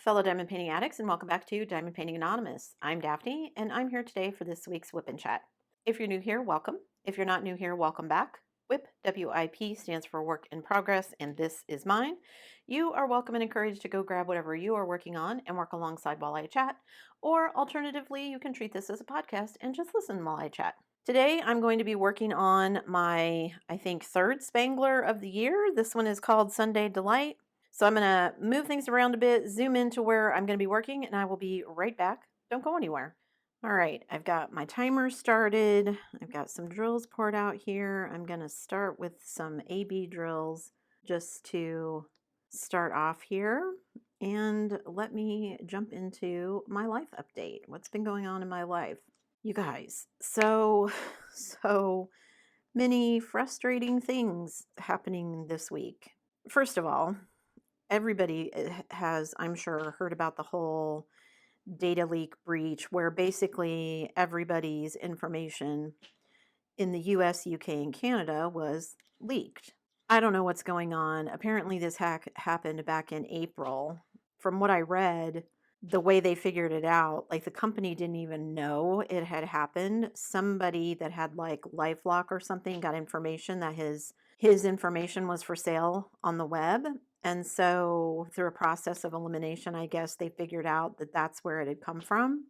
fellow diamond painting addicts, and welcome back to Diamond Painting Anonymous. I'm Daphne, and I'm here today for this week's WIP and Chat. If you're new here, welcome. If you're not new here, welcome back. WIP, W-I-P, stands for Work in Progress, and this is mine. You are welcome and encouraged to go grab whatever you are working on and work alongside while I chat, or alternatively, you can treat this as a podcast and just listen while I chat. Today, I'm going to be working on my, I think, third Spangler of the year. This one is called Sunday Delight. So I'm going to move things around a bit, zoom into where I'm going to be working, and I will be right back. Don't go anywhere. All right, I've got my timer started. I've got some drills poured out here. I'm going to start with some AB drills just to start off here. And let me jump into my life update. What's been going on in my life? You guys, so many frustrating things happening this week. First of all, everybody has, I'm sure, heard about the whole data leak breach where basically everybody's information in the US, UK, and Canada was leaked. I don't know what's going on. Apparently this hack happened back in April. From what I read, the way they figured it out, like the company didn't even know it had happened. Somebody that had like LifeLock or something got information that his information was for sale on the web. And so through a process of elimination, I guess they figured out that that's where it had come from.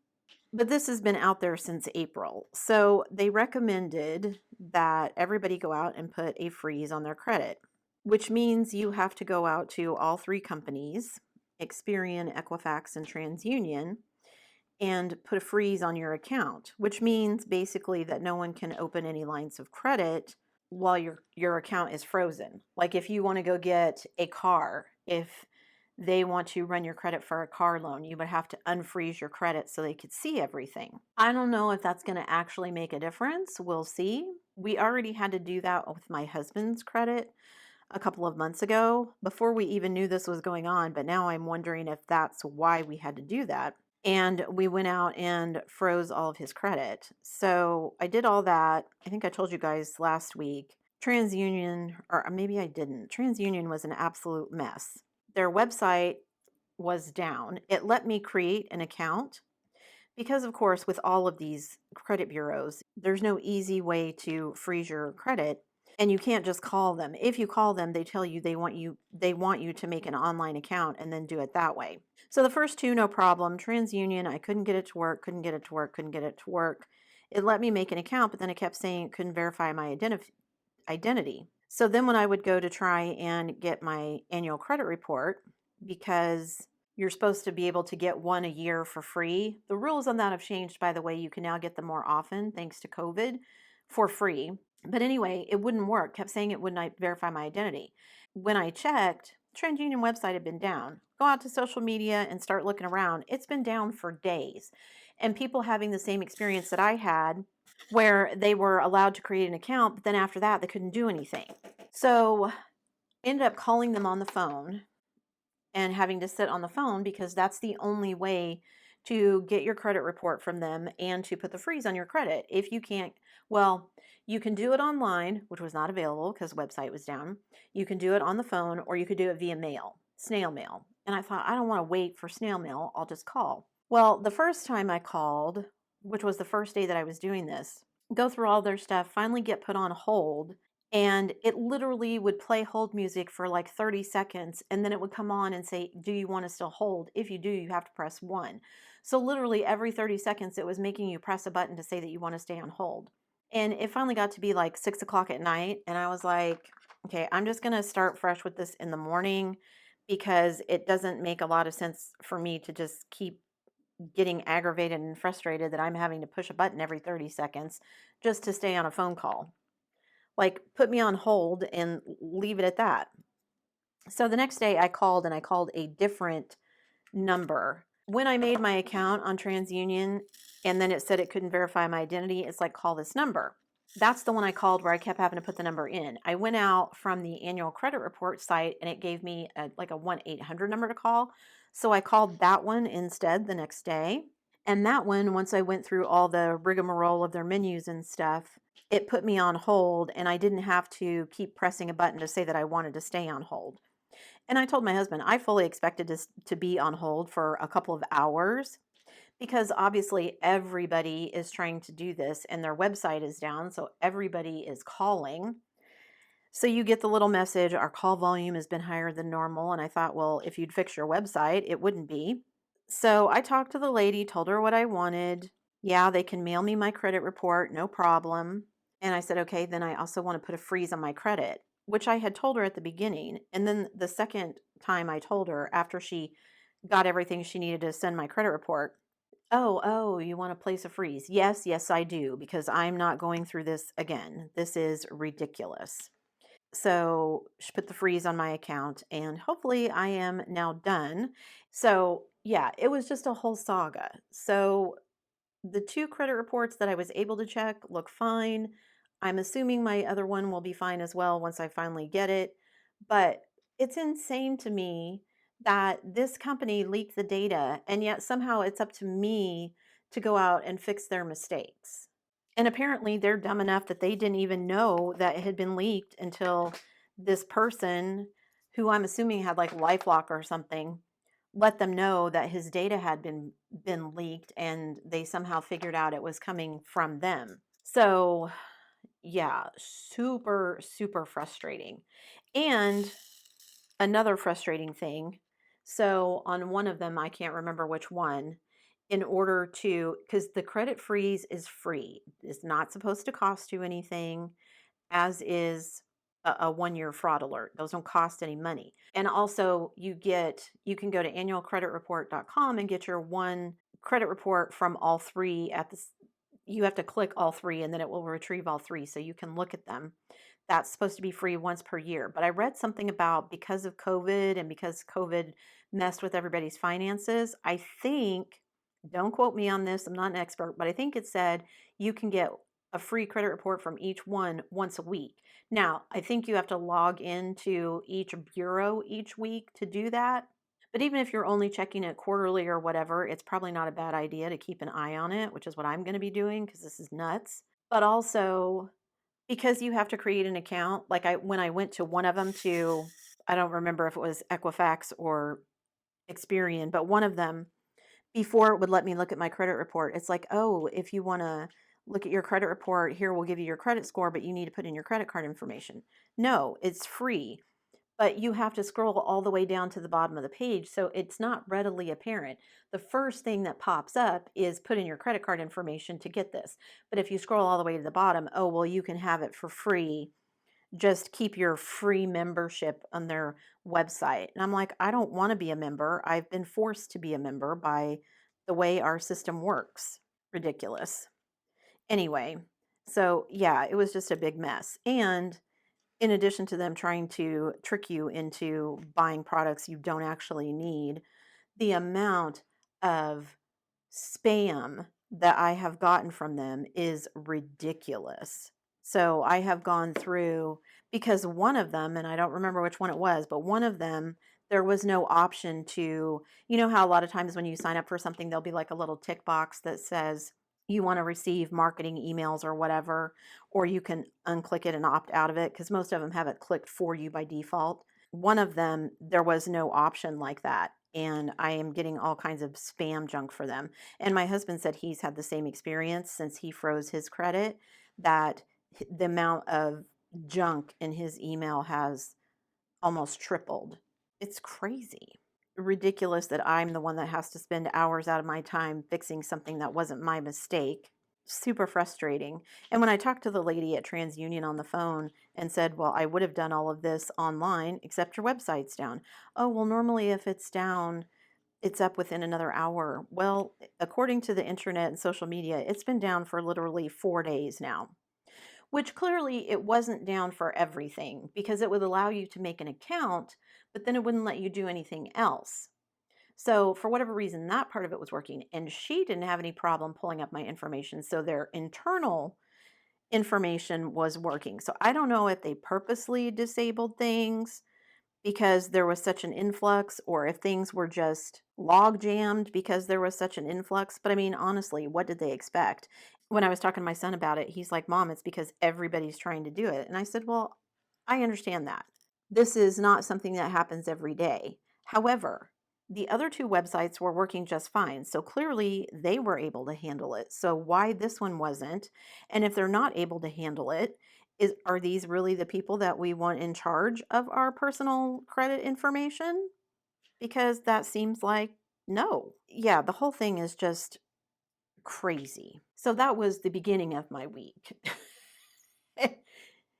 But this has been out there since April. So they recommended that everybody go out and put a freeze on their credit, which means you have to go out to all three companies, Experian, Equifax, and TransUnion, and put a freeze on your account, which means basically that no one can open any lines of credit while your account is frozen. Like if you want to go get a car, if they want to run your credit for a car loan, you would have to unfreeze your credit so they could see everything. I don't know if that's going to actually make a difference. We'll see. We already had to do that with my husband's credit a couple of months ago before we even knew this was going on, but now I'm wondering if that's why we had to do that. And we went out and froze all of his credit. So I did all that. I think I told you guys last week. TransUnion, or maybe I didn't. TransUnion was an absolute mess. Their website was down. It let me create an account because, of course, with all of these credit bureaus, there's no easy way to freeze your credit. And you can't just call them. If you call them, they tell you they want you to make an online account and then do it that way. So the first two, no problem. TransUnion, I couldn't get it to work, couldn't get it to work, couldn't get it to work. It let me make an account, but then it kept saying it couldn't verify my identity. So then when I would go to try and get my annual credit report, because you're supposed to be able to get one a year for free. The rules on that have changed, by the way. You can now get them more often thanks to COVID for free. But anyway, it wouldn't work. Kept saying it would not verify my identity. When I checked, TransUnion website had been down. Go out to social media and start looking around. It's been down for days. And people having the same experience that I had, where they were allowed to create an account, but then after that, they couldn't do anything. So ended up calling them on the phone and having to sit on the phone because that's the only way to get your credit report from them and to put the freeze on your credit. If you can't, well, you can do it online, which was not available because the website was down. You can do it on the phone, or you could do it via mail, snail mail. And I thought, I don't want to wait for snail mail. I'll just call. Well, the first time I called, which was the first day that I was doing this, go through all their stuff, finally get put on hold. And it literally would play hold music for like 30 seconds. And then it would come on and say, do you want to still hold? If you do, you have to press 1. So literally every 30 seconds, it was making you press a button to say that you want to stay on hold. And it finally got to be like 6 o'clock at night. And I was like, okay, I'm just going to start fresh with this in the morning because it doesn't make a lot of sense for me to just keep getting aggravated and frustrated that I'm having to push a button every 30 seconds just to stay on a phone call. Like, put me on hold and leave it at that. So the next day I called, and I called a different number. When I made my account on TransUnion and then it said it couldn't verify my identity, it's like, call this number. That's the one I called where I kept having to put the number in. I went out from the annual credit report site and it gave me like a 1-800 number to call. So I called that one instead the next day. And that one, once I went through all the rigmarole of their menus and stuff, it put me on hold, and I didn't have to keep pressing a button to say that I wanted to stay on hold. And I told my husband, I fully expected this to be on hold for a couple of hours because obviously everybody is trying to do this and their website is down. So everybody is calling. So you get the little message, our call volume has been higher than normal. And I thought, well, if you'd fix your website, it wouldn't be. So I talked to the lady, told her what I wanted. Yeah, they can mail me my credit report, no problem. And I said, okay, then I also want to put a freeze on my credit, which I had told her at the beginning. And then the second time I told her after she got everything she needed to send my credit report, oh, you want to place a freeze? Yes, yes, I do, because I'm not going through this again. This is ridiculous. So she put the freeze on my account, and hopefully I am now done. So yeah, it was just a whole saga. So the two credit reports that I was able to check look fine. I'm assuming my other one will be fine as well once I finally get it. But it's insane to me that this company leaked the data, and yet somehow it's up to me to go out and fix their mistakes. And apparently they're dumb enough that they didn't even know that it had been leaked until this person, who I'm assuming had like LifeLock or something, let them know that his data had been leaked, and they somehow figured out it was coming from them. So, yeah, super super frustrating. And another frustrating thing, so on one of them, I can't remember which one, in order to, because the credit freeze is free, it's not supposed to cost you anything, as is a 1 year fraud alert. Those don't cost any money. And also you can go to annualcreditreport.com and get your one credit report from all three at this. You have to click all three and then it will retrieve all three so you can look at them. That's supposed to be free once per year. But I read something about, because of COVID and because COVID messed with everybody's finances, I think, don't quote me on this, I'm not an expert, but I think it said you can get a free credit report from each one once a week. Now, I think you have to log into each bureau each week to do that. But even if you're only checking it quarterly or whatever, it's probably not a bad idea to keep an eye on it, which is what I'm going to be doing because this is nuts. But also, because you have to create an account, like when I went to one of them to, I don't remember if it was Equifax or Experian, but one of them, before it would let me look at my credit report, it's like, oh, if you want to look at your credit report, here we'll give you your credit score, but you need to put in your credit card information. No, it's free, but you have to scroll all the way down to the bottom of the page, so it's not readily apparent. The first thing that pops up is put in your credit card information to get this. But if you scroll all the way to the bottom, oh, well, you can have it for free. Just keep your free membership on their website. And I'm like, I don't want to be a member. I've been forced to be a member by the way our system works. Ridiculous. Anyway, so yeah, it was just a big mess. And in addition to them trying to trick you into buying products you don't actually need, the amount of spam that I have gotten from them is ridiculous. So I have gone through, because one of them, and I don't remember which one it was, but one of them, there was no option to, you know how a lot of times when you sign up for something, there'll be like a little tick box that says you want to receive marketing emails or whatever, or you can unclick it and opt out of it because most of them have it clicked for you by default. One of them, there was no option like that. And I am getting all kinds of spam junk for them. And my husband said he's had the same experience since he froze his credit, that the amount of junk in his email has almost tripled. It's crazy. Ridiculous that I'm the one that has to spend hours out of my time fixing something that wasn't my mistake. Super frustrating. And when I talked to the lady at TransUnion on the phone and said, well, I would have done all of this online, except your website's down. Oh, well, normally if it's down, it's up within another hour. Well, according to the internet and social media, it's been down for literally 4 days now, which clearly it wasn't down for everything because it would allow you to make an account, but then it wouldn't let you do anything else. So for whatever reason, that part of it was working, and she didn't have any problem pulling up my information. So their internal information was working. So I don't know if they purposely disabled things because there was such an influx, or if things were just log jammed because there was such an influx. But I mean, honestly, what did they expect? When I was talking to my son about it, he's like, Mom, it's because everybody's trying to do it. And I said, well, I understand that. This is not something that happens every day. However, the other two websites were working just fine. So clearly they were able to handle it. So why this one wasn't? And if they're not able to handle it, are these really the people that we want in charge of our personal credit information? Because that seems like no. Yeah, the whole thing is just crazy. So that was the beginning of my week.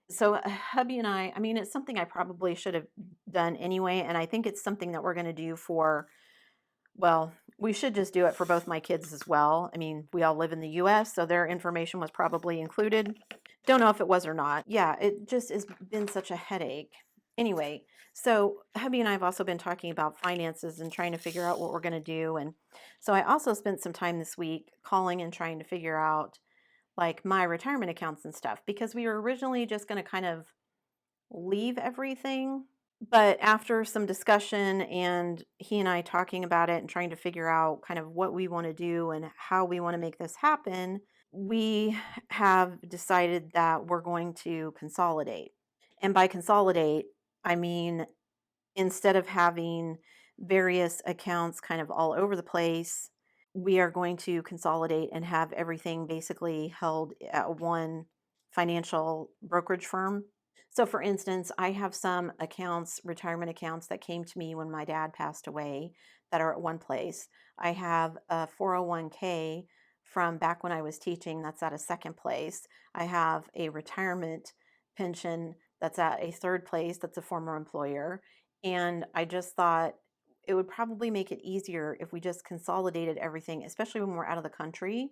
So hubby and I mean, it's something I probably should have done anyway, and I think it's something that we're going to do for, well, we should just do it for both my kids as well. I mean, we all live in the US, so their information was probably included. Don't know if it was or not. Yeah, it just has been such a headache. Anyway, so hubby and I have also been talking about finances and trying to figure out what we're going to do. And so I also spent some time this week calling and trying to figure out like my retirement accounts and stuff because we were originally just going to kind of leave everything. But after some discussion and he and I talking about it and trying to figure out kind of what we want to do and how we want to make this happen, we have decided that we're going to consolidate. And by consolidate, I mean instead of having various accounts kind of all over the place, we are going to consolidate and have everything basically held at one financial brokerage firm. So, for instance, I have some accounts, retirement accounts that came to me when my dad passed away that are at one place. I have a 401k from back when I was teaching that's at a second place. I have a retirement pension that's at a third place that's a former employer. And I just thought it would probably make it easier if we just consolidated everything, especially when we're out of the country.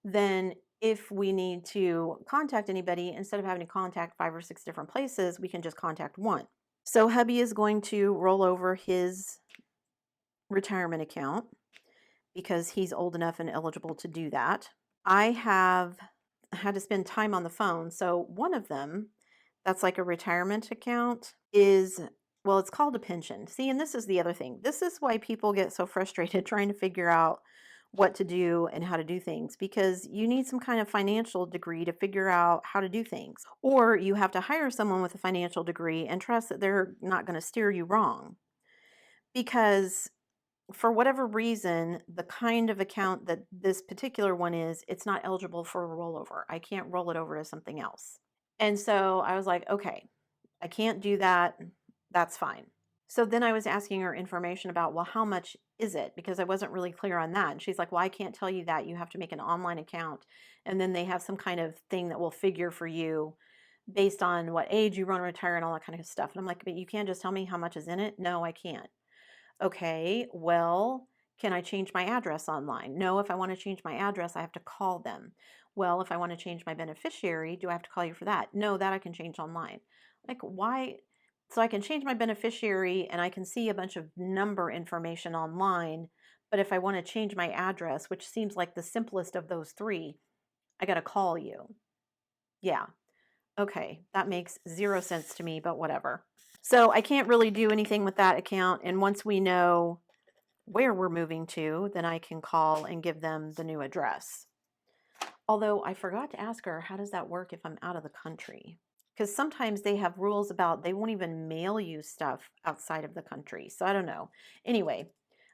Then, if we need to contact anybody, instead of having to contact 5 or 6 different places, we can just contact one. So, hubby is going to roll over his retirement account because he's old enough and eligible to do that. I have had to spend time on the phone. So, one of them, that's like a retirement account, is, well, it's called a pension. See, and this is the other thing. This is why people get so frustrated trying to figure out what to do and how to do things because you need some kind of financial degree to figure out how to do things. Or you have to hire someone with a financial degree and trust that they're not going to steer you wrong. Because for whatever reason, the kind of account that this particular one is, it's not eligible for a rollover. I can't roll it over to something else. And so I was like, okay, I can't do that. That's fine. So then I was asking her information about, well, how much is it? Because I wasn't really clear on that. And she's like, well, I can't tell you that. You have to make an online account. And then they have some kind of thing that will figure for you based on what age you want to retire and all that kind of stuff. And I'm like, but you can't just tell me how much is in it? No, I can't. Okay, well, can I change my address online? No, if I want to change my address, I have to call them. Well, if I want to change my beneficiary, do I have to call you for that? No, that I can change online. Like, why? So I can change my beneficiary and I can see a bunch of number information online. But if I want to change my address, which seems like the simplest of those three, I got to call you. Yeah. Okay. That makes zero sense to me, but whatever. So I can't really do anything with that account. And once we know where we're moving to, then I can call and give them the new address. Although I forgot to ask her, how does that work if I'm out of the country? Because sometimes they have rules about they won't even mail you stuff outside of the country. So I don't know. Anyway,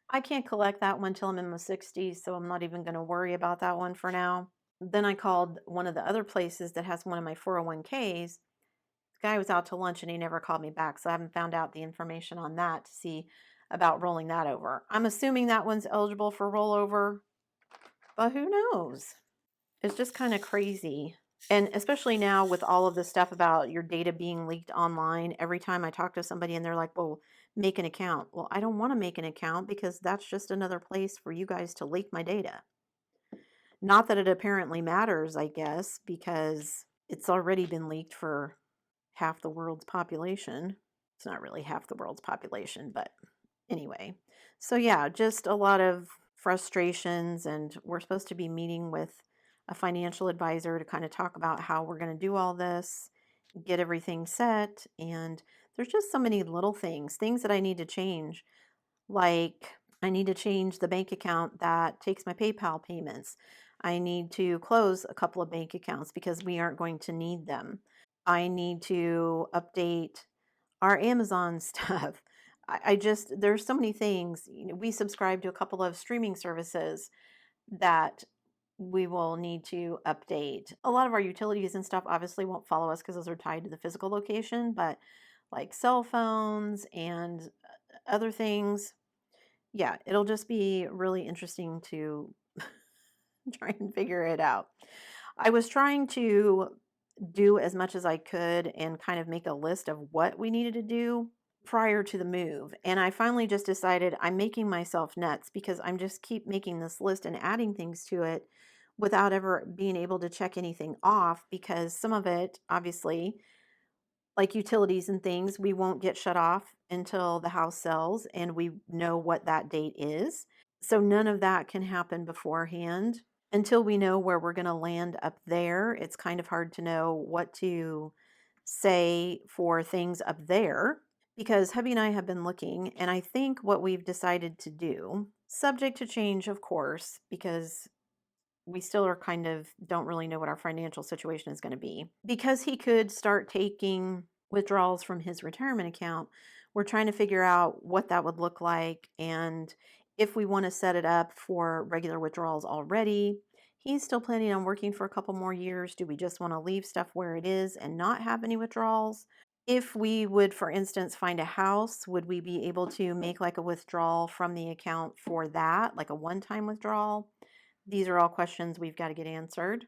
I can't collect that one till I'm in my 60s, so I'm not even going to worry about that one for now. Then I called one of the other places that has one of my 401ks. The guy was out to lunch and he never called me back, so I haven't found out the information on that to see about rolling that over. I'm assuming that one's eligible for rollover, but who knows? It's just kind of crazy. And especially now with all of the stuff about your data being leaked online, every time I talk to somebody and they're like, well, make an account. Well, I don't want to make an account because that's just another place for you guys to leak my data. Not that it apparently matters, I guess, because it's already been leaked for half the world's population. It's not really half the world's population, but anyway. So, yeah, just a lot of frustrations. And we're supposed to be meeting with a financial advisor to kind of talk about how we're going to do all this, get everything set. And there's just so many little things that I need to change. Like, I need to change the bank account that takes my PayPal payments. I need to close a couple of bank accounts because we aren't going to need them. I need to update our Amazon stuff. I just, there's so many things. We subscribe to a couple of streaming services that we will need to update. A lot of our utilities and stuff obviously won't follow us because those are tied to the physical location, but like cell phones and other things, yeah, it'll just be really interesting to try and figure it out. I was trying to do as much as I could and kind of make a list of what we needed to do prior to the move. And I finally just decided I'm making myself nuts because I'm just keep making this list and adding things to it without ever being able to check anything off because some of it, obviously, like utilities and things, we won't get shut off until the house sells and we know what that date is. So none of that can happen beforehand. Until we know where we're going to land up there, it's kind of hard to know what to say for things up there because hubby and I have been looking, and I think what we've decided to do, subject to change, of course, because we still are kind of don't really know what our financial situation is going to be. Because he could start taking withdrawals from his retirement account, we're trying to figure out what that would look like and if we want to set it up for regular withdrawals already. He's still planning on working for a couple more years. Do we just want to leave stuff where it is and not have any withdrawals? If we would, for instance, find a house, would we be able to make like a withdrawal from the account for that, like a one-time withdrawal? These are all questions we've got to get answered.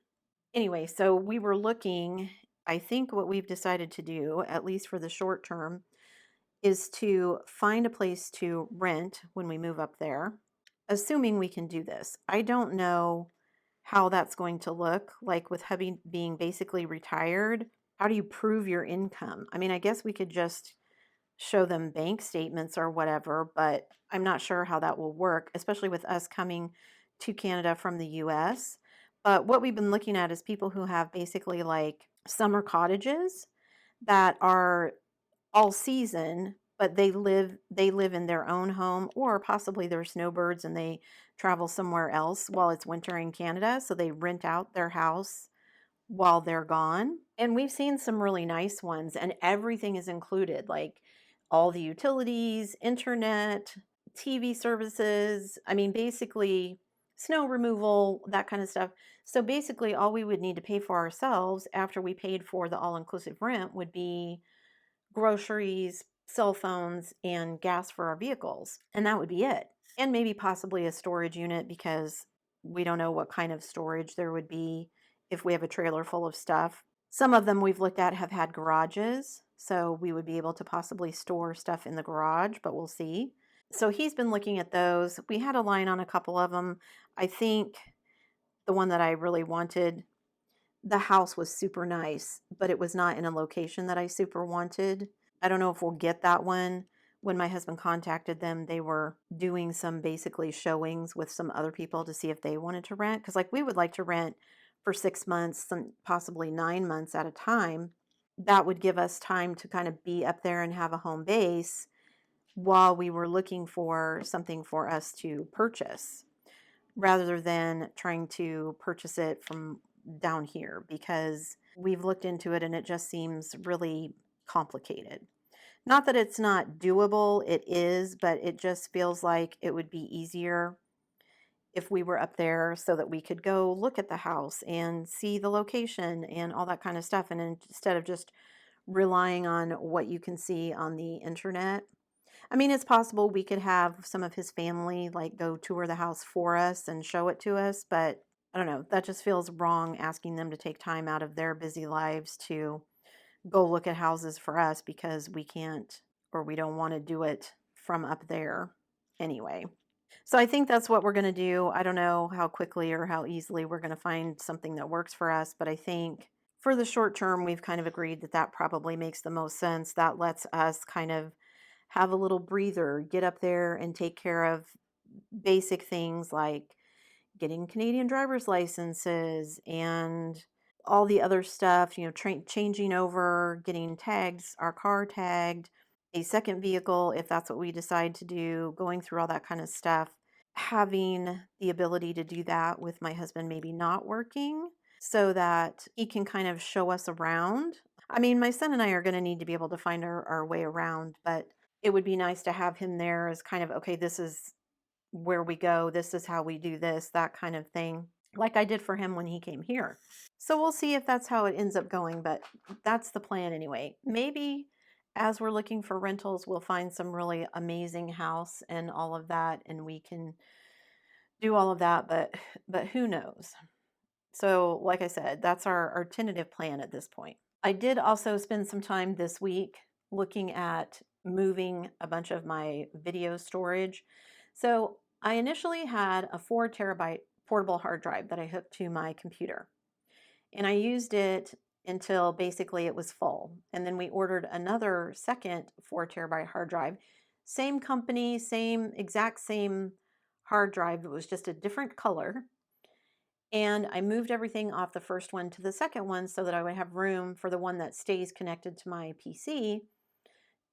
Anyway, so we were looking, I think what we've decided to do, at least for the short term, is to find a place to rent when we move up there, assuming we can do this. I don't know how that's going to look like with hubby being basically retired. How do you prove your income? I mean, I guess we could just show them bank statements or whatever, but I'm not sure how that will work, especially with us coming to Canada from the US. But what we've been looking at is people who have basically like summer cottages that are all season, but they live in their own home, or possibly they're snowbirds and they travel somewhere else while it's winter in Canada, so they rent out their house while they're gone. And we've seen some really nice ones, and everything is included, like all the utilities, internet, TV services. I mean, basically, snow removal, that kind of stuff. So basically, all we would need to pay for ourselves after we paid for the all inclusive rent would be groceries, cell phones, and gas for our vehicles. And that would be it. And maybe possibly a storage unit because we don't know what kind of storage there would be if we have a trailer full of stuff. Some of them we've looked at have had garages, so we would be able to possibly store stuff in the garage, but we'll see. So he's been looking at those. We had a line on a couple of them. I think the one that I really wanted, the house was super nice, but it was not in a location that I super wanted. I don't know if we'll get that one. When my husband contacted them, they were doing some basically showings with some other people to see if they wanted to rent. Because, like, we would like to rent for 6 months, some possibly 9 months at a time. That would give us time to kind of be up there and have a home base while we were looking for something for us to purchase rather than trying to purchase it from down here because we've looked into it and it just seems really complicated. Not that it's not doable, it is, but it just feels like it would be easier if we were up there so that we could go look at the house and see the location and all that kind of stuff. And instead of just relying on what you can see on the internet. I mean, it's possible we could have some of his family like go tour the house for us and show it to us, but I don't know, that just feels wrong asking them to take time out of their busy lives to go look at houses for us because we can't or we don't want to do it from up there anyway. So I think that's what we're going to do. I don't know how quickly or how easily we're going to find something that works for us, but I think for the short term, we've kind of agreed that that probably makes the most sense. That lets us kind of have a little breather, get up there and take care of basic things like getting Canadian driver's licenses and all the other stuff, changing over, getting tags, our car tagged, a second vehicle if that's what we decide to do, going through all that kind of stuff. Having the ability to do that with my husband maybe not working so that he can kind of show us around. I mean, my son and I are going to need to be able to find our way around, but it would be nice to have him there as kind of, okay, this is where we go, this is how we do this, that kind of thing, like I did for him when he came here. So we'll see if that's how it ends up going, but that's the plan anyway. Maybe as we're looking for rentals, we'll find some really amazing house and all of that, and we can do all of that, but who knows? So, like I said, that's our tentative plan at this point. I did also spend some time this week looking at moving a bunch of my video storage. So, I initially had a 4 terabyte portable hard drive that I hooked to my computer, and I used it until basically it was full. And then we ordered another second 4 terabyte hard drive. Same company, same exact same hard drive. It was just a different color. And I moved everything off the first one to the second one so that I would have room for the one that stays connected to my PC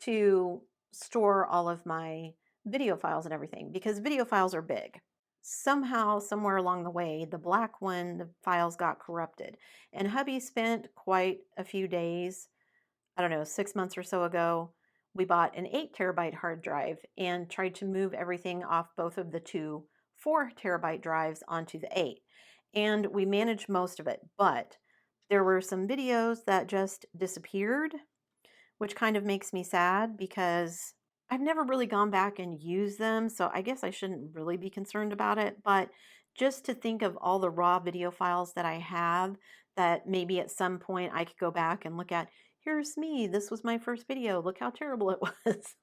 to store all of my video files and everything, because video files are big. Somehow, somewhere along the way, the black one, the files got corrupted. And hubby spent quite a few days, I don't know, 6 months or so ago. We bought an 8 terabyte hard drive and tried to move everything off both of the two 4 terabyte drives onto the 8. And we managed most of it, but there were some videos that just disappeared, which kind of makes me sad because I've never really gone back and used them. So I guess I shouldn't really be concerned about it. But just to think of all the raw video files that I have, that maybe at some point I could go back and look at, here's me. This was my first video. Look how terrible it was.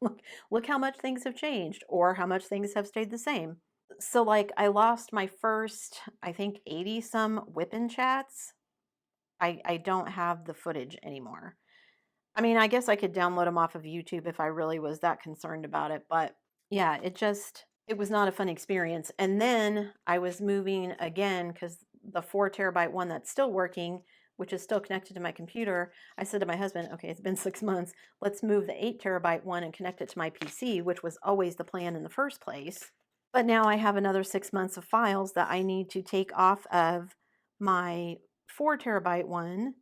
look how much things have changed or how much things have stayed the same. So, like, I lost my first, I think, 80 some whipping chats. I don't have the footage anymore. I mean, I guess I could download them off of YouTube if I really was that concerned about it, but yeah, it was not a fun experience. And then I was moving again because the 4 terabyte one that's still working, which is still connected to my computer, I said to my husband, okay, it's been 6 months. Let's move the 8 terabyte one and connect it to my PC, which was always the plan in the first place. But now I have another 6 months of files that I need to take off of my 4 terabyte one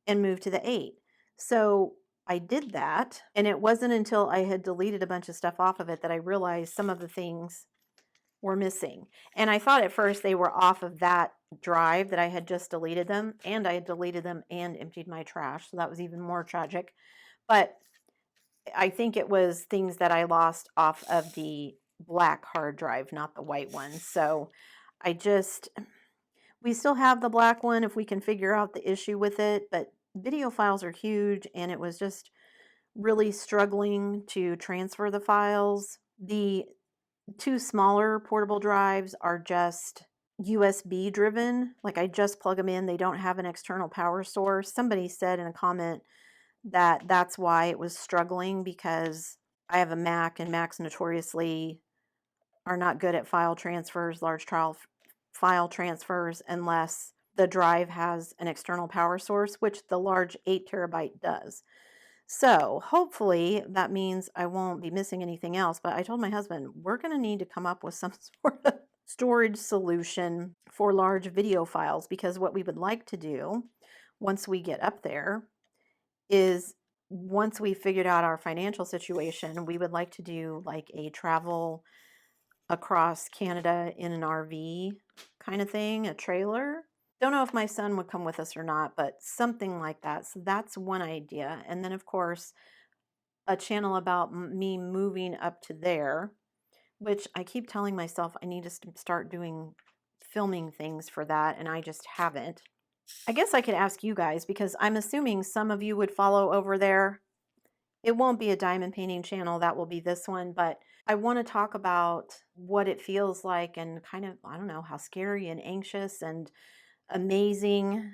and move to the 8. So I did that, and it wasn't until I had deleted a bunch of stuff off of it that I realized some of the things were missing. And I thought at first they were off of that drive that I had just deleted them, and I had deleted them and emptied my trash. So that was even more tragic. But I think it was things that I lost off of the black hard drive, not the white one. So I just, we still have the black one if we can figure out the issue with it, but video files are huge and it was just really struggling to transfer the files. The two smaller portable drives are just USB driven. Like I just plug them in, they don't have an external power source. Somebody said in a comment that that's why it was struggling, because I have a Mac and Macs notoriously are not good at file transfers, file transfers, unless the drive has an external power source, which the large 8 terabyte does. So hopefully that means I won't be missing anything else. But I told my husband, we're going to need to come up with some sort of storage solution for large video files, because what we would like to do once we get up there is, once we figured out our financial situation, we would like to do like a travel across Canada in an RV kind of thing, a trailer. Don't know if my son would come with us or not, but something like that. So that's one idea. And then, of course, a channel about me moving up to there, which I keep telling myself I need to start doing filming things for that, and I just haven't. I guess I could ask you guys, because I'm assuming some of you would follow over there. It won't be a diamond painting channel, that will be this one, but I want to talk about what it feels like and kind of, I don't know, how scary and anxious and amazing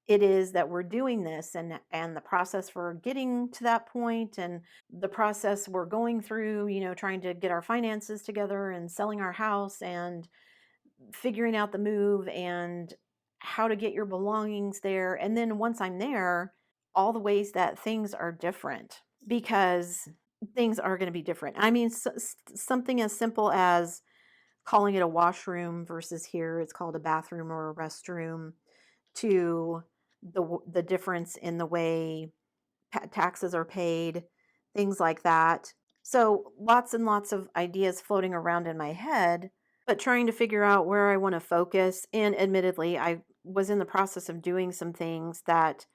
it is that we're doing this, and the process for getting to that point, and the process we're going through, you know, trying to get our finances together and selling our house and figuring out the move and how to get your belongings there. And then once I'm there, all the ways that things are different, because things are going to be different. I mean, something as simple as calling it a washroom versus here it's called a bathroom or a restroom, to the difference in the way taxes are paid, things like that. So lots and lots of ideas floating around in my head, but trying to figure out where I want to focus. And admittedly, I was in the process of doing some things that,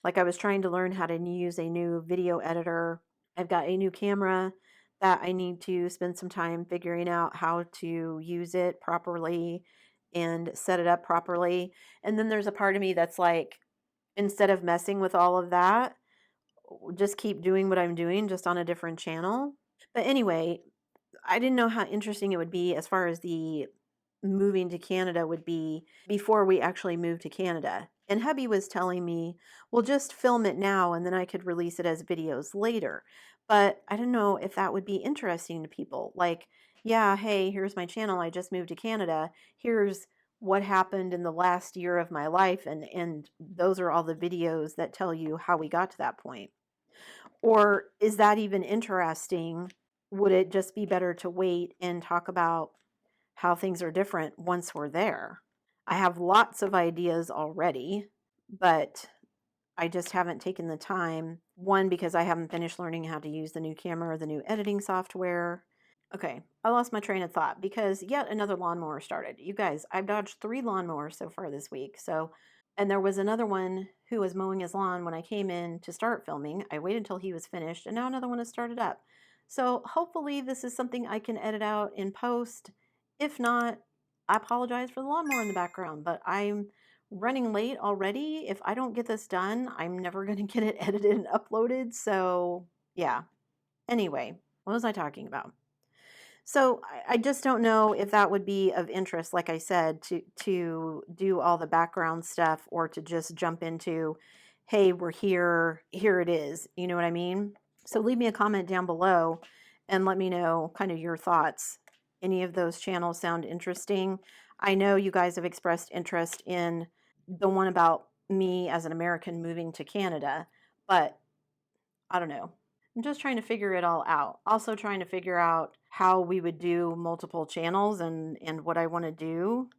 like, I was trying to learn how to use a new video editor. I've got a new camera that I need to spend some time figuring out how to use it properly and set it up properly. And then there's a part of me that's like, instead of messing with all of that, just keep doing what I'm doing just on a different channel. But anyway, I didn't know how interesting it would be as far as the moving to Canada would be before we actually moved to Canada. And hubby was telling me, well, just film it now and then I could release it as videos later. But I don't know if that would be interesting to people. Like, yeah, hey, here's my channel. I just moved to Canada. Here's what happened in the last year of my life. And those are all the videos that tell you how we got to that point. Or is that even interesting? Would it just be better to wait and talk about how things are different once we're there? I have lots of ideas already, but I just haven't taken the time. One, because I haven't finished learning how to use the new camera or the new editing software. Okay, I lost my train of thought because yet another lawnmower started. You guys, I've dodged 3 lawnmowers so far this week. And there was another one who was mowing his lawn when I came in to start filming. I waited until he was finished, and now another one has started up. So hopefully this is something I can edit out in post. If not, I apologize for the lawnmower in the background, but I'm running late already. If I don't get this done, I'm never going to get it edited and uploaded. So yeah. Anyway, what was I talking about? So I just don't know if that would be of interest, like I said, to do all the background stuff or to just jump into, hey, we're here, here it is. You know what I mean? So leave me a comment down below and let me know kind of your thoughts. Any of those channels sound interesting? I know you guys have expressed interest in the one about me as an American moving to Canada, but I don't know. I'm just trying to figure it all out. Also trying to figure out how we would do multiple channels and what I want to do.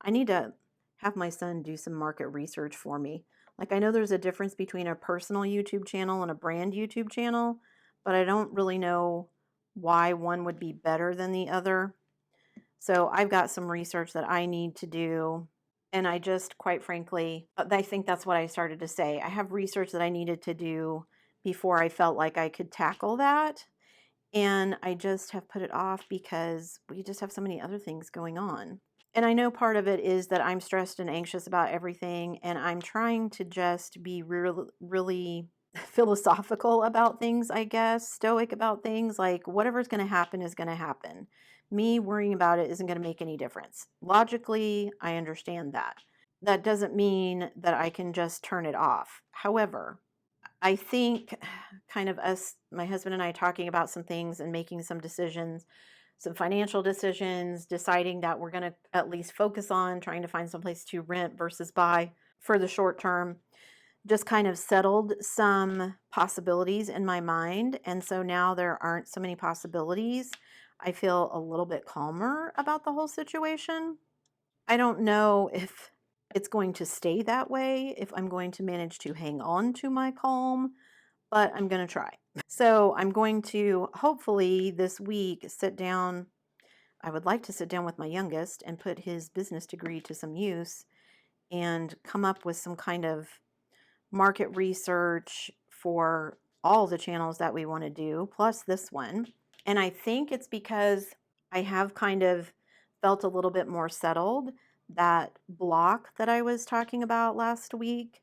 I need to have my son do some market research for me. Like, I know there's a difference between a personal YouTube channel and a brand YouTube channel, but I don't really know why one would be better than the other. So I've got some research that I need to do. And I just, quite frankly, I think that's what I started to say. I have research that I needed to do before I felt like I could tackle that. And I just have put it off because we just have so many other things going on. And I know part of it is that I'm stressed and anxious about everything. And I'm trying to just be really philosophical about things, I guess, stoic about things. Like, whatever's going to happen is going to happen. Me worrying about it isn't going to make any difference. Logically, I understand that. That doesn't mean that I can just turn it off. However, I think kind of us, my husband and I, talking about some things and making some decisions, some financial decisions, deciding that we're going to at least focus on trying to find some place to rent versus buy for the short term, just kind of settled some possibilities in my mind. And so now there aren't so many possibilities. I feel a little bit calmer about the whole situation. I don't know if it's going to stay that way, if I'm going to manage to hang on to my calm, but I'm going to try. So I'm going to hopefully this week sit down. I would like to sit down with my youngest and put his business degree to some use and come up with some kind of market research for all the channels that we want to do, plus this one. And I think it's because I have kind of felt a little bit more settled. That block that I was talking about last week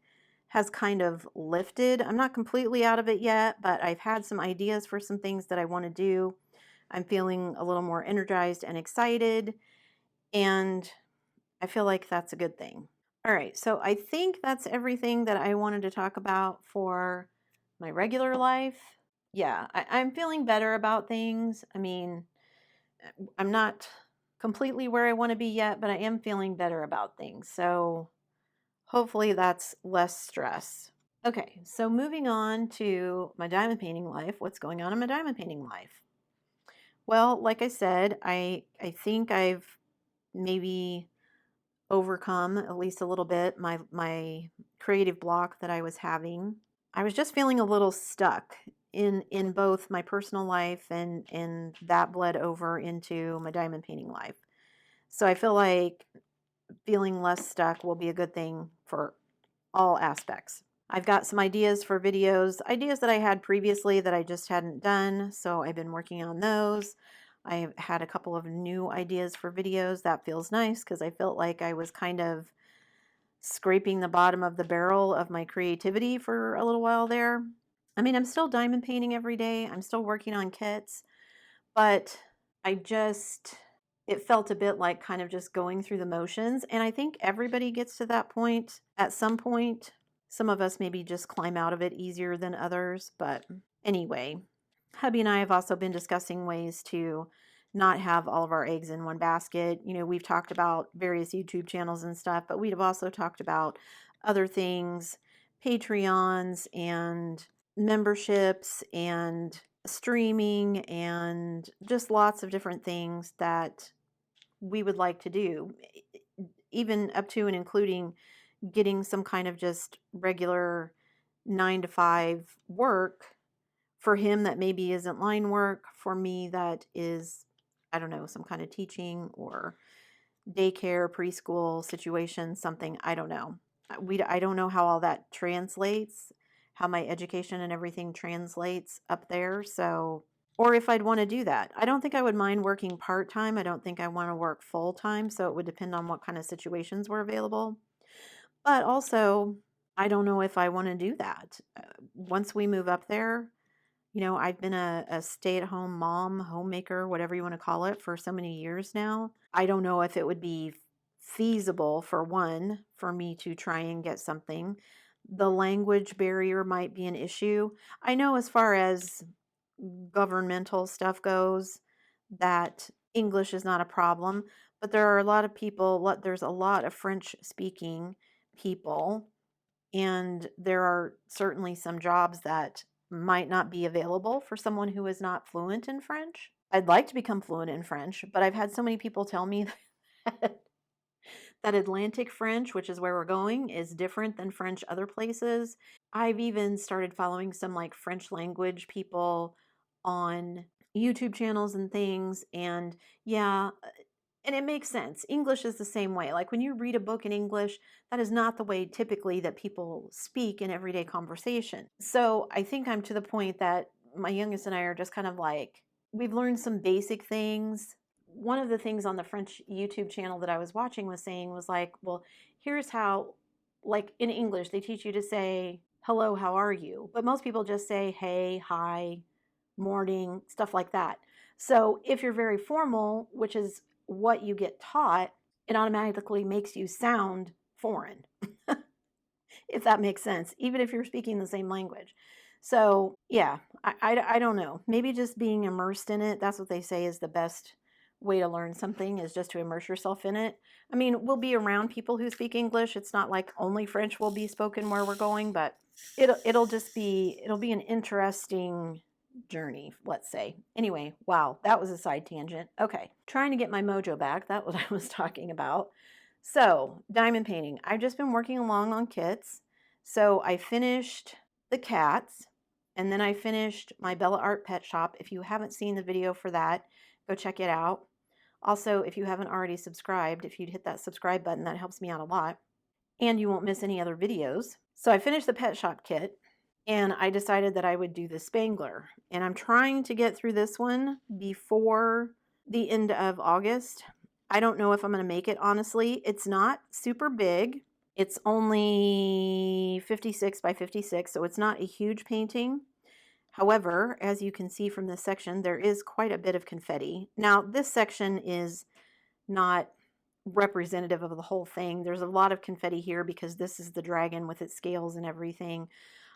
has kind of lifted. I'm not completely out of it yet, but I've had some ideas for some things that I want to do. I'm feeling a little more energized and excited, and I feel like that's a good thing. All right, so I think that's everything that I wanted to talk about for my regular life. Yeah, I'm feeling better about things. I mean, I'm not completely where I want to be yet, but I am feeling better about things. So hopefully that's less stress. Okay, so moving on to my diamond painting life. What's going on in my diamond painting life? Well, like I said, I think I've maybe overcome at least a little bit my creative block that I was having. I was just feeling a little stuck in both my personal life, and that bled over into my diamond painting life. So I feel like feeling less stuck will be a good thing for all aspects. I've got some ideas for videos, ideas that I had previously that I just hadn't done, so I've been working on those. I've had a couple of new ideas for videos. That feels nice because I felt like I was kind of scraping the bottom of the barrel of my creativity for a little while there. I mean, I'm still diamond painting every day. I'm still working on kits, but I just, it felt a bit like kind of just going through the motions. And I think everybody gets to that point at some point. Some of us maybe just climb out of it easier than others. But anyway, hubby and I have also been discussing ways to not have all of our eggs in one basket. You know, we've talked about various YouTube channels and stuff, but we've also talked about other things, Patreons and memberships and streaming and just lots of different things that we would like to do, even up to and including getting some kind of just regular 9 to 5 work for him that maybe isn't line work, for me that is, I don't know, some kind of teaching or daycare, preschool situation, something, I don't know. I don't know how all that translates, how my education and everything translates up there. So, or if I'd want to do that. I don't think I would mind working part-time. I don't think I want to work full-time, so it would depend on what kind of situations were available. But also, I don't know if I want to do that. Once we move up there, you know, I've been a stay-at-home mom, homemaker, whatever you want to call it, for so many years now. I don't know if it would be feasible, for one, for me to try and get something. The language barrier might be an issue. I know as far as governmental stuff goes, that English is not a problem, but there are a lot of people, there's a lot of French speaking people, and there are certainly some jobs that might not be available for someone who is not fluent in French. I'd like to become fluent in French, but I've had so many people tell me that, that Atlantic French, which is where we're going, is different than French other places. I've even started following some like French language people on YouTube channels and things. And yeah, and it makes sense. English is the same way. Like when you read a book in English, that is not the way typically that people speak in everyday conversation. So I think I'm to the point that my youngest and I are just kind of like, we've learned some basic things. One of the things on the French YouTube channel that I was watching was saying, was like, well, here's how, like in English, they teach you to say, hello, how are you? But most people just say, hey, hi, morning, stuff like that. So if you're very formal, which is what you get taught, it automatically makes you sound foreign, if that makes sense, even if you're speaking the same language. So yeah, I don't know. Maybe just being immersed in it, that's what they say is the best way to learn something, is just to immerse yourself in it. I mean, we'll be around people who speak English. It's not like only French will be spoken where we're going, but it'll just be, it'll be an interesting journey, let's say. Anyway, wow, that was a side tangent. Okay, trying to get my mojo back. That's what I was talking about. So, diamond painting. I've just been working along on kits. So, I finished the cats, and then I finished my Bella Art Pet Shop. If you haven't seen the video for that, go check it out. Also, if you haven't already subscribed, if you'd hit that subscribe button, that helps me out a lot. And you won't miss any other videos. So, I finished the Pet Shop kit, and I decided that I would do the Spangler. And I'm trying to get through this one before the end of August. I don't know if I'm going to make it, honestly. It's not super big. It's only 56 by 56, so it's not a huge painting. However, as you can see from this section, there is quite a bit of confetti. Now, this section is not representative of the whole thing. There's a lot of confetti here because this is the dragon with its scales and everything.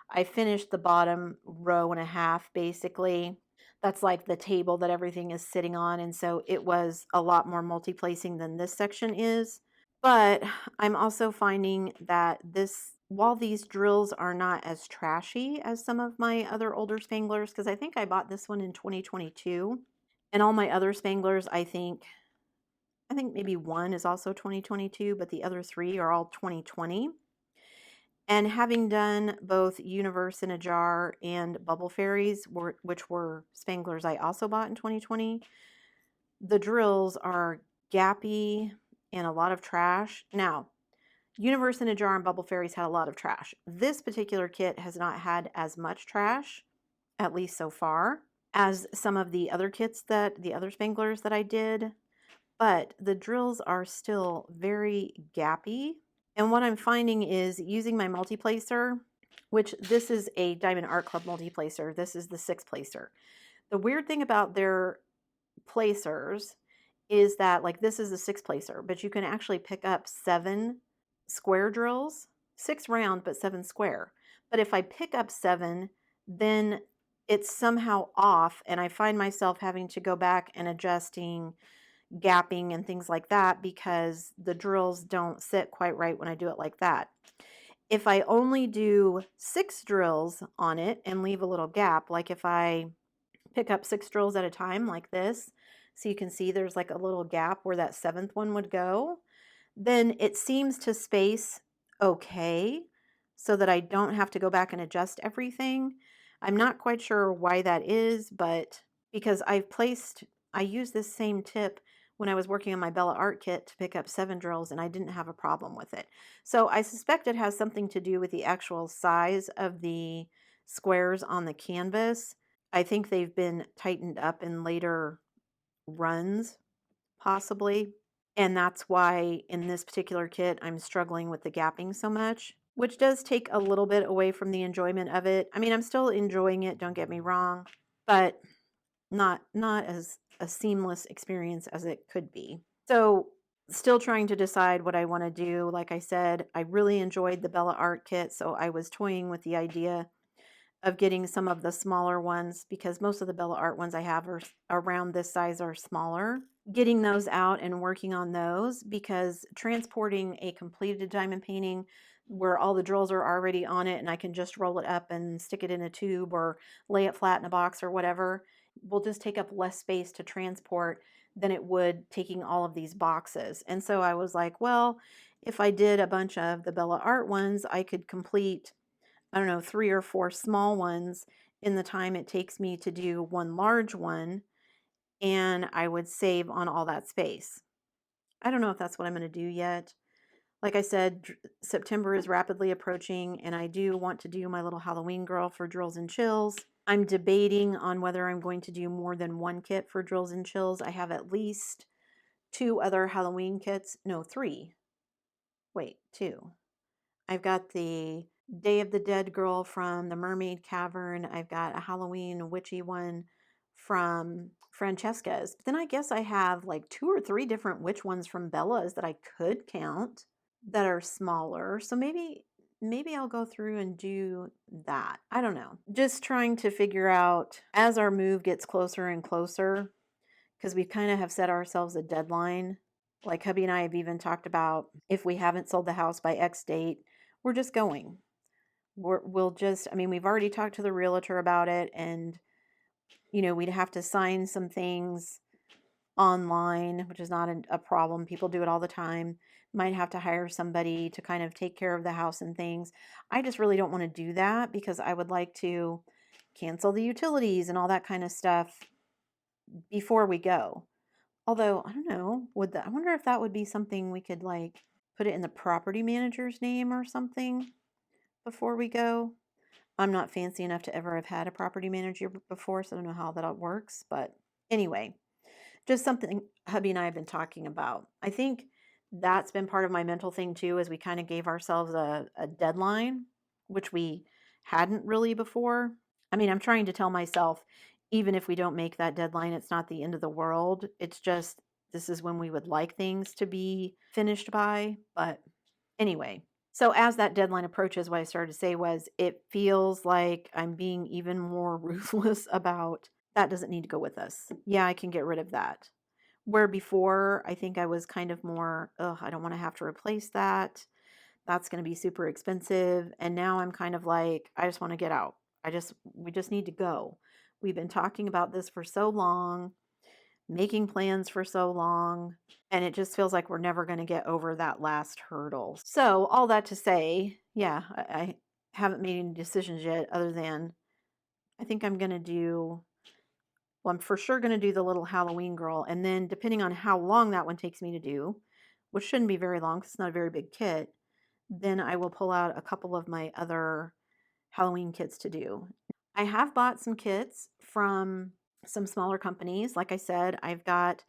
I finished the bottom row and a half, basically. That's like the table that everything is sitting on, and so it was a lot more multi-placing than this section is. But I'm also finding that this, while these drills are not as trashy as some of my other older Spanglers, because I think I bought this one in 2022, and all my other Spanglers, I think maybe one is also 2022, but the other three are all 2020. And having done both Universe in a Jar and Bubble Fairies, which were Spanglers I also bought in 2020, the drills are gappy and a lot of trash. Now, Universe in a Jar and Bubble Fairies had a lot of trash. This particular kit has not had as much trash, at least so far, as some of the other kits the other Spanglers that I did, but the drills are still very gappy. And what I'm finding is using my multi-placer, which this is a Diamond Art Club multi-placer. This is the 6-placer. The weird thing about their placers is that, like, this is a 6-placer, but you can actually pick up 7 square drills, 6 round, but 7 square. But if I pick up 7, then it's somehow off, and I find myself having to go back and adjusting gapping and things like that because the drills don't sit quite right when I do it like that. If I only do 6 drills on it and leave a little gap, like if I pick up 6 drills at a time like this, so you can see there's like a little gap where that 7th one would go, then it seems to space okay so that I don't have to go back and adjust everything. I'm not quite sure why that is, but because I used this same tip when I was working on my Bella Art kit to pick up 7 drills and I didn't have a problem with it. So I suspect it has something to do with the actual size of the squares on the canvas. I think they've been tightened up in later runs, possibly. And that's why in this particular kit, I'm struggling with the gapping so much, which does take a little bit away from the enjoyment of it. I mean, I'm still enjoying it, don't get me wrong, but not as a seamless experience as it could be. So still trying to decide what I want to do. Like I said, I really enjoyed the Bella Art kit, so I was toying with the idea of getting some of the smaller ones because most of the Bella Art ones I have are around this size or smaller. Getting those out and working on those because transporting a completed diamond painting where all the drills are already on it and I can just roll it up and stick it in a tube or lay it flat in a box or whatever will just take up less space to transport than it would taking all of these boxes. And so I was like, well, if I did a bunch of the Bella Art ones, I could complete, I don't know, 3 or 4 small ones in the time it takes me to do one large one, and I would save on all that space. I don't know if that's what I'm going to do yet. Like I said, September is rapidly approaching, and I do want to do my little Halloween girl for Drills and Chills. I'm debating on whether I'm going to do more than one kit for Drills and Chills. I have at least 2 other Halloween kits. No, 3. Wait, 2. I've got the Day of the Dead girl from the Mermaid Cavern. I've got a Halloween witchy one from Francesca's. But then I guess I have like 2 or 3 different witch ones from Bella's that I could count that are smaller. So maybe I'll go through and do that. I don't know. Just trying to figure out as our move gets closer and closer, because we kind of have set ourselves a deadline. Like hubby and I have even talked about if we haven't sold the house by X date, we're just going. We'll just, I mean, we've already talked to the realtor about it, and, you know, we'd have to sign some things online, which is not a problem. People do it all the time. Might have to hire somebody to kind of take care of the house and things. I just really don't want to do that because I would like to cancel the utilities and all that kind of stuff before we go. Although, I don't know, I wonder if that would be something we could like put it in the property manager's name or something before we go. I'm not fancy enough to ever have had a property manager before, so I don't know how that works. But anyway, just something hubby and I have been talking about. I think that's been part of my mental thing too, as we kind of gave ourselves a deadline, which we hadn't really before. I mean, I'm trying to tell myself, even if we don't make that deadline, it's not the end of the world. It's just, this is when we would like things to be finished by. But anyway, so as that deadline approaches, what I started to say was it feels like I'm being even more ruthless about that doesn't need to go with us. Yeah, I can get rid of that. Where before, I think I was kind of more, ugh, I don't want to have to replace that. That's going to be super expensive. And now I'm kind of like, I just want to get out. We just need to go. We've been talking about this for so long. making plans for so long, and it just feels like we're never going to get over that last hurdle. So, all that to say, yeah, I haven't made any decisions yet other than I think I'm going to do, well, I'm for sure going to do the little Halloween girl. And then, depending on how long that one takes me to do, which shouldn't be very long because it's not a very big kit, then I will pull out a couple of my other Halloween kits to do. I have bought some kits from some smaller companies. Like I said, I've got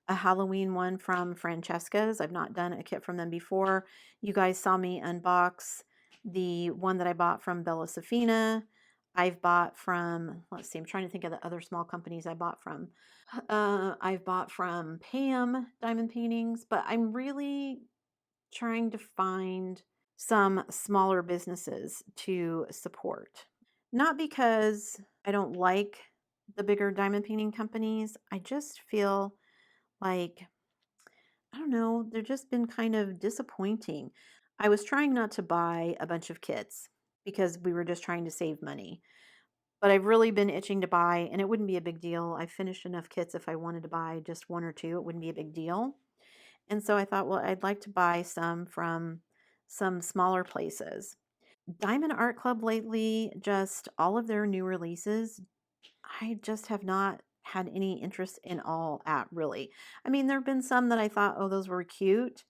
a Halloween one from Francesca's. I've not done a kit from them before. You guys saw me unbox the one that I bought from Bella Safina. I've bought from, let's see, I'm trying to think of the other small companies I bought from. I've bought from Pam Diamond Paintings, but I'm really trying to find some smaller businesses to support. Not because I don't like the bigger diamond painting companies, I just feel like, I don't know, they've just been kind of disappointing. I was trying not to buy a bunch of kits because we were just trying to save money. But I've really been itching to buy, and it wouldn't be a big deal. I finished enough kits if I wanted to buy just one or two, it wouldn't be a big deal. And so I thought, well, I'd like to buy some from some smaller places. Diamond Art Club lately, just all of their new releases, I just have not had any interest in all at really. I mean, there have been some that I thought, oh, those were cute.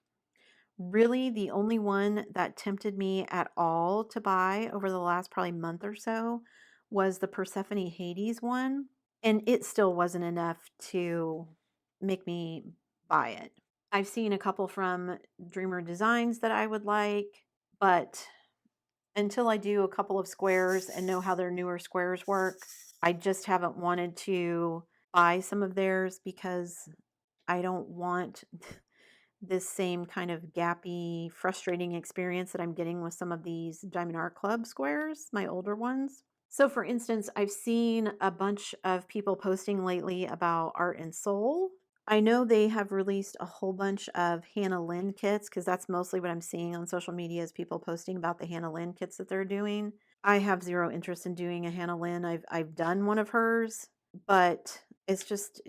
Really, the only one that tempted me at all to buy over the last probably month or so was the Persephone Hades one. And it still wasn't enough to make me buy it. I've seen a couple from Dreamer Designs that I would like, but until I do a couple of squares and know how their newer squares work, I just haven't wanted to buy some of theirs because I don't want this same kind of gappy, frustrating experience that I'm getting with some of these Diamond Art Club squares, my older ones. So, for instance, I've seen a bunch of people posting lately about Art and Soul. I know they have released a whole bunch of Hannah Lynn kits because that's mostly what I'm seeing on social media is people posting about the Hannah Lynn kits that they're doing. I have zero interest in doing a Hannah Lynn. I've done one of hers, but it's just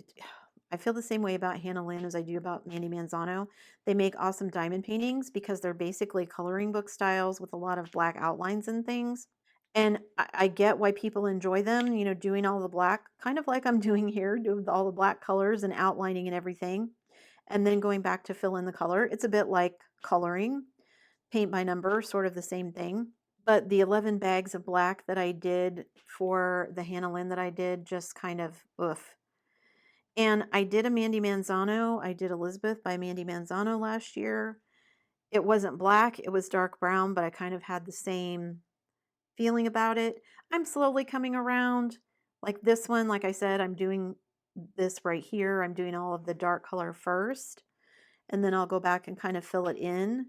I feel the same way about Hannah Lynn as I do about Mandy Manzano. They make awesome diamond paintings because they're basically coloring book styles with a lot of black outlines and things. And I get why people enjoy them, you know, doing all the black, kind of like I'm doing here, doing all the black colors and outlining and everything, and then going back to fill in the color. It's a bit like coloring, paint by number, sort of the same thing. But the 11 bags of black that I did for the Hannah Lynn that I did just kind of, oof. And I did a Mandy Manzano. I did Elizabeth by Mandy Manzano last year. It wasn't black, it was dark brown, but I kind of had the same feeling about it. I'm slowly coming around. Like this one, like I said, I'm doing this right here. I'm doing all of the dark color first, and then I'll go back and kind of fill it in.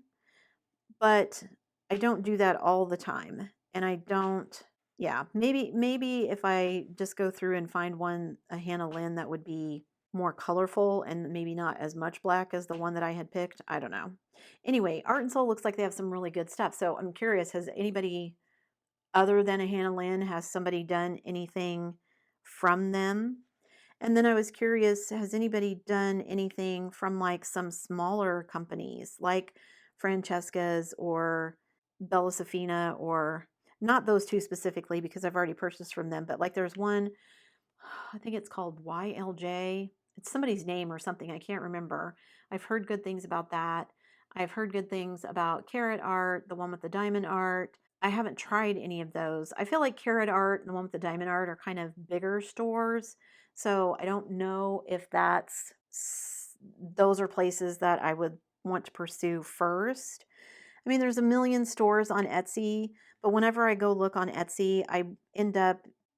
But I don't do that all the time. And I don't, yeah, maybe if I just go through and find one, a Hannah Lynn that would be more colorful and maybe not as much black as the one that I had picked. I don't know. Anyway, Art and Soul looks like they have some really good stuff. So I'm curious, has anybody other than a Hannah Lynn, has somebody done anything from them? And then I was curious, has anybody done anything from like some smaller companies like Francesca's or Bella Safina, or not those two specifically because I've already purchased from them, but like there's one, I think it's called YLJ. It's somebody's name or something. I can't remember. I've heard good things about that. I've heard good things about Carrot Art, the one with the diamond art. I haven't tried any of those. I feel like Carrot Art and the one with the diamond art are kind of bigger stores. So I don't know if those are places that I would want to pursue first. I mean, there's a million stores on Etsy, but whenever I go look on Etsy,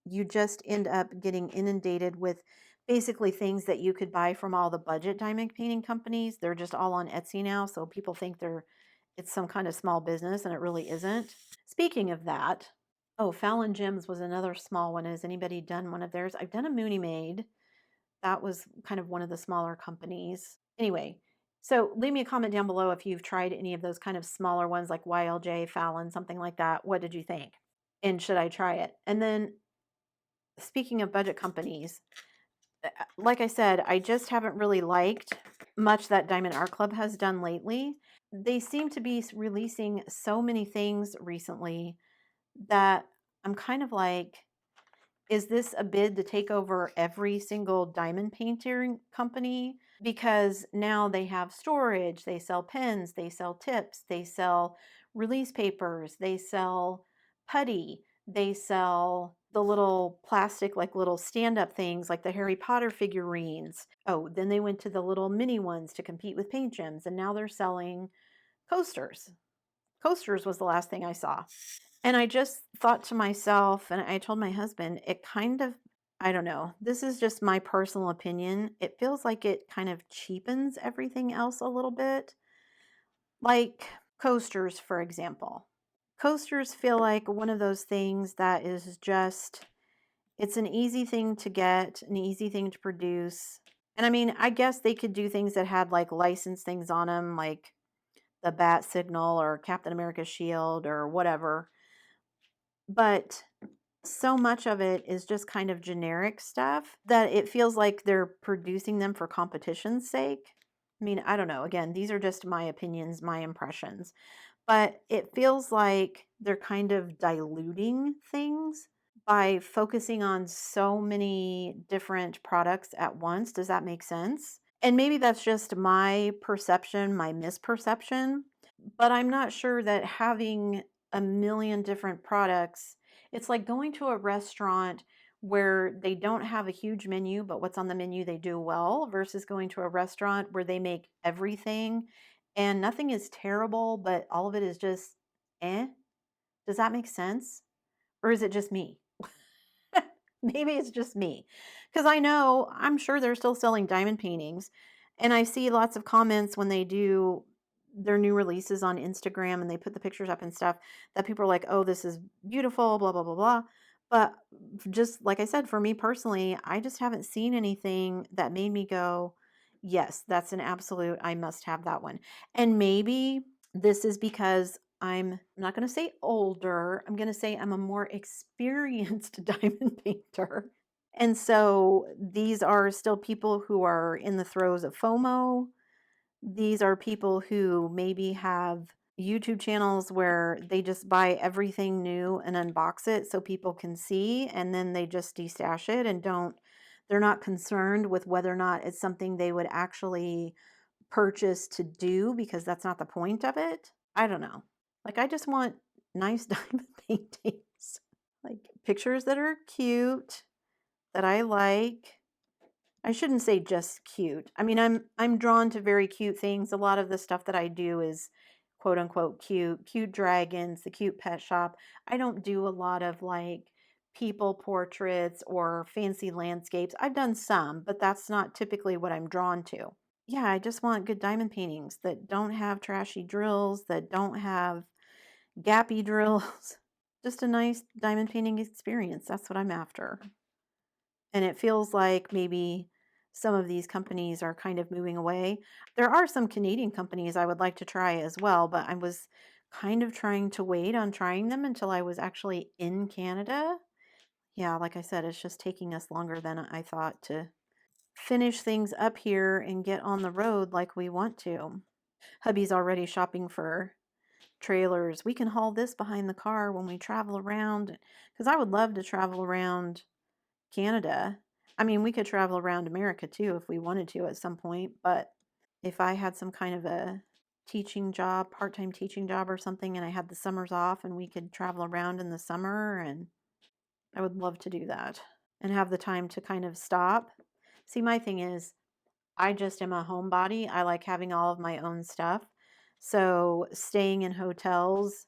you just end up getting inundated with basically things that you could buy from all the budget diamond painting companies. They're just all on Etsy now, so people think it's some kind of small business, and it really isn't. Speaking of that, oh, Fallon Gems was another small one. Has anybody done one of theirs? I've done a Mooney Maid. That was kind of one of the smaller companies. Anyway, so leave me a comment down below if you've tried any of those kind of smaller ones like YLJ, Fallon, something like that. What did you think? And should I try it? And then speaking of budget companies, like I said, I just haven't really liked much that Diamond Art Club has done lately. They seem to be releasing so many things recently that I'm kind of like, is this a bid to take over every single diamond painting company? Because now they have storage, they sell pens, they sell tips, they sell release papers, they sell putty, they sell the little plastic, like little stand up things like the Harry Potter figurines. Oh, then they went to the little mini ones to compete with paint gems, and now they're selling coasters. Coasters was the last thing I saw. And I just thought to myself, and I told my husband, it kind of, I don't know, this is just my personal opinion. It feels like it kind of cheapens everything else a little bit. Like coasters, for example. Coasters feel like one of those things that is just, it's an easy thing to get, an easy thing to produce. And I mean, I guess they could do things that had like licensed things on them, like the bat signal or Captain America's shield or whatever. But so much of it is just kind of generic stuff that it feels like they're producing them for competition's sake. I mean, I don't know. Again, these are just my opinions, my impressions, but it feels like they're kind of diluting things by focusing on so many different products at once. Does that make sense? And maybe that's just my perception, my misperception, but I'm not sure that having a million different products, it's like going to a restaurant where they don't have a huge menu, but what's on the menu they do well, versus going to a restaurant where they make everything and nothing is terrible, but all of it is just eh. Does that make sense? Or is it just me? Maybe it's just me. Because I know, I'm sure they're still selling diamond paintings. And I see lots of comments when they do their new releases on Instagram and they put the pictures up and stuff that people are like, oh, this is beautiful, blah, blah, blah, blah. But just like I said, for me personally, I just haven't seen anything that made me go, yes, that's an absolute, I must have that one. And maybe this is because I'm not going to say older. I'm going to say I'm a more experienced diamond painter. And so these are still people who are in the throes of FOMO. These are people who maybe have YouTube channels where they just buy everything new and unbox it so people can see, and then they just destash it and they're not concerned with whether or not it's something they would actually purchase to do because that's not the point of it. I don't know. Like, I just want nice diamond paintings, like pictures that are cute, that I like. I shouldn't say just cute. I mean, I'm drawn to very cute things. A lot of the stuff that I do is quote unquote cute, cute dragons, the cute pet shop. I don't do a lot of like people portraits or fancy landscapes. I've done some, but that's not typically what I'm drawn to. Yeah, I just want good diamond paintings that don't have trashy drills, that don't have gappy drills. Just a nice diamond painting experience. That's what I'm after. And it feels like maybe some of these companies are kind of moving away. There are some Canadian companies I would like to try as well, but I was kind of trying to wait on trying them until I was actually in Canada. Yeah, like I said, it's just taking us longer than I thought to finish things up here and get on the road like we want to. Hubby's already shopping for trailers. We can haul this behind the car when we travel around because I would love to travel around Canada. I mean, we could travel around America too if we wanted to at some point, but if I had some kind of a teaching job, part-time teaching job or something, and I had the summers off and we could travel around in the summer, and I would love to do that and have the time to kind of stop. See, my thing is, I just am a homebody. I like having all of my own stuff. So staying in hotels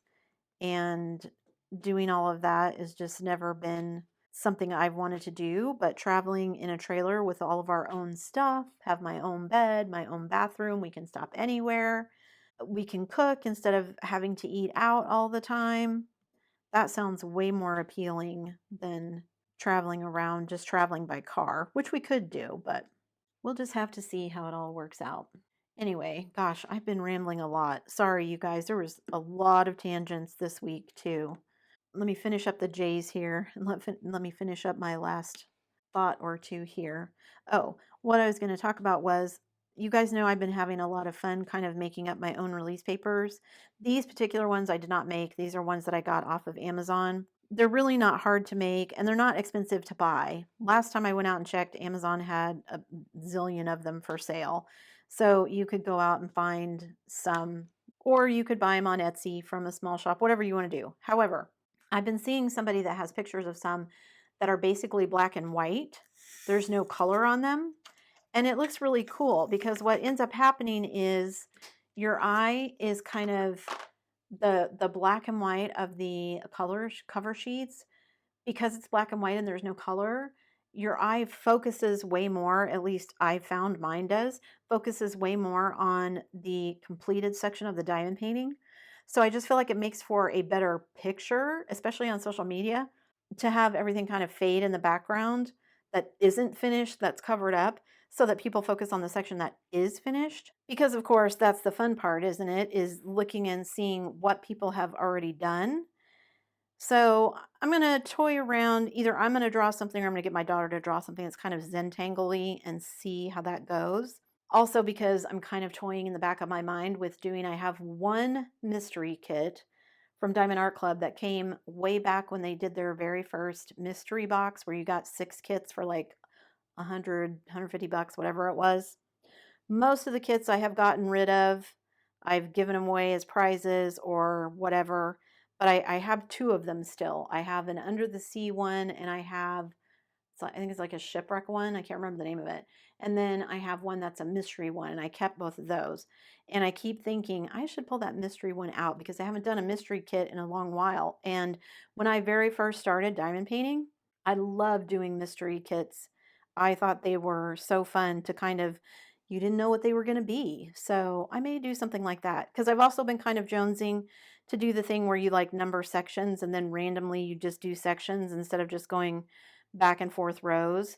and doing all of that has just never been something I've wanted to do, but traveling in a trailer with all of our own stuff, have my own bed, my own bathroom, we can stop anywhere. We can cook instead of having to eat out all the time. That sounds way more appealing than traveling around, just traveling by car, which we could do, but we'll just have to see how it all works out. Anyway, gosh, I've been rambling a lot. Sorry, you guys. There was a lot of tangents this week, too. Let me finish up the J's here and let me finish up my last thought or two here. Oh, what I was going to talk about was, you guys know I've been having a lot of fun kind of making up my own release papers. These particular ones I did not make. These are ones that I got off of Amazon. They're really not hard to make and they're not expensive to buy. Last time I went out and checked, Amazon had a zillion of them for sale. So you could go out and find some, or you could buy them on Etsy from a small shop, whatever you want to do. However, I've been seeing somebody that has pictures of some that are basically black and white. There's no color on them. And it looks really cool because what ends up happening is your eye is kind of the black and white of the cover sheets. Because it's black and white and there's no color, your eye focuses way more, at least I found mine does, focuses way more on the completed section of the diamond painting. So I just feel like it makes for a better picture, especially on social media, to have everything kind of fade in the background that isn't finished, that's covered up, so that people focus on the section that is finished. Because of course, that's the fun part, isn't it? Is looking and seeing what people have already done. So I'm going to toy around. Either I'm going to draw something or I'm going to get my daughter to draw something that's kind of Zentangle-y and see how that goes. Also because I'm kind of toying in the back of my mind with doing, I have one mystery kit from Diamond Art Club that came way back when they did their very first mystery box where you got 6 kits for like 100, 150 bucks, whatever it was. Most of the kits I have gotten rid of. I've given them away as prizes or whatever, but I have 2 of them still. I have an Under the Sea one and I have, I think it's like a shipwreck one. I can't remember the name of it. And then I have one that's a mystery one and I kept both of those. And I keep thinking I should pull that mystery one out because I haven't done a mystery kit in a long while. And when I very first started diamond painting, I loved doing mystery kits. I thought they were so fun to kind of, you didn't know what they were going to be. So I may do something like that because I've also been kind of jonesing to do the thing where you like number sections and then randomly you just do sections instead of just going back and forth rows.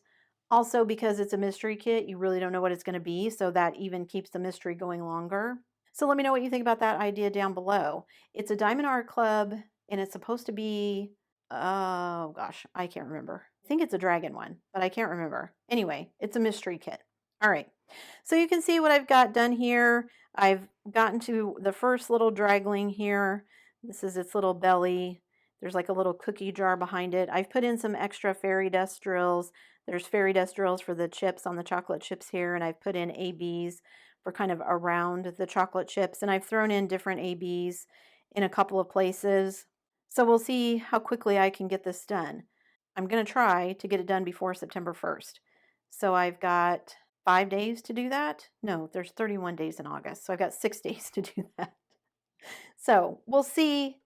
Also, because it's a mystery kit, you really don't know what it's going to be, so that even keeps the mystery going longer. So let me know what you think about that idea down below. It's a Diamond Art Club, and it's supposed to be, oh gosh, I can't remember. I think it's a dragon one, but I can't remember. Anyway, it's a mystery kit. All right, so you can see what I've got done here. I've gotten to the first little dragling here. This is its little belly. There's like a little cookie jar behind it. I've put in some extra fairy dust drills. There's fairy dust drills for the chips on the chocolate chips here, and I've put in ABs for kind of around the chocolate chips, and I've thrown in different ABs in a couple of places. So we'll see how quickly I can get this done. I'm going to try to get it done before September 1st. So I've got 5 days to do that. No, there's 31 days in August, so I've got 6 days to do that. So we'll see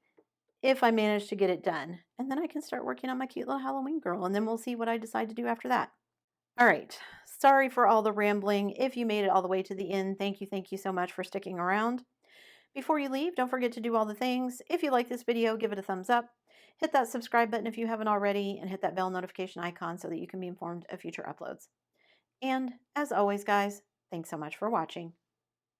if I manage to get it done. And then I can start working on my cute little Halloween girl, and then we'll see what I decide to do after that. All right, sorry for all the rambling. If you made it all the way to the end, thank you so much for sticking around. Before you leave, don't forget to do all the things. If you like this video, give it a thumbs up. Hit that subscribe button if you haven't already, and hit that bell notification icon so that you can be informed of future uploads. And as always, guys, thanks so much for watching.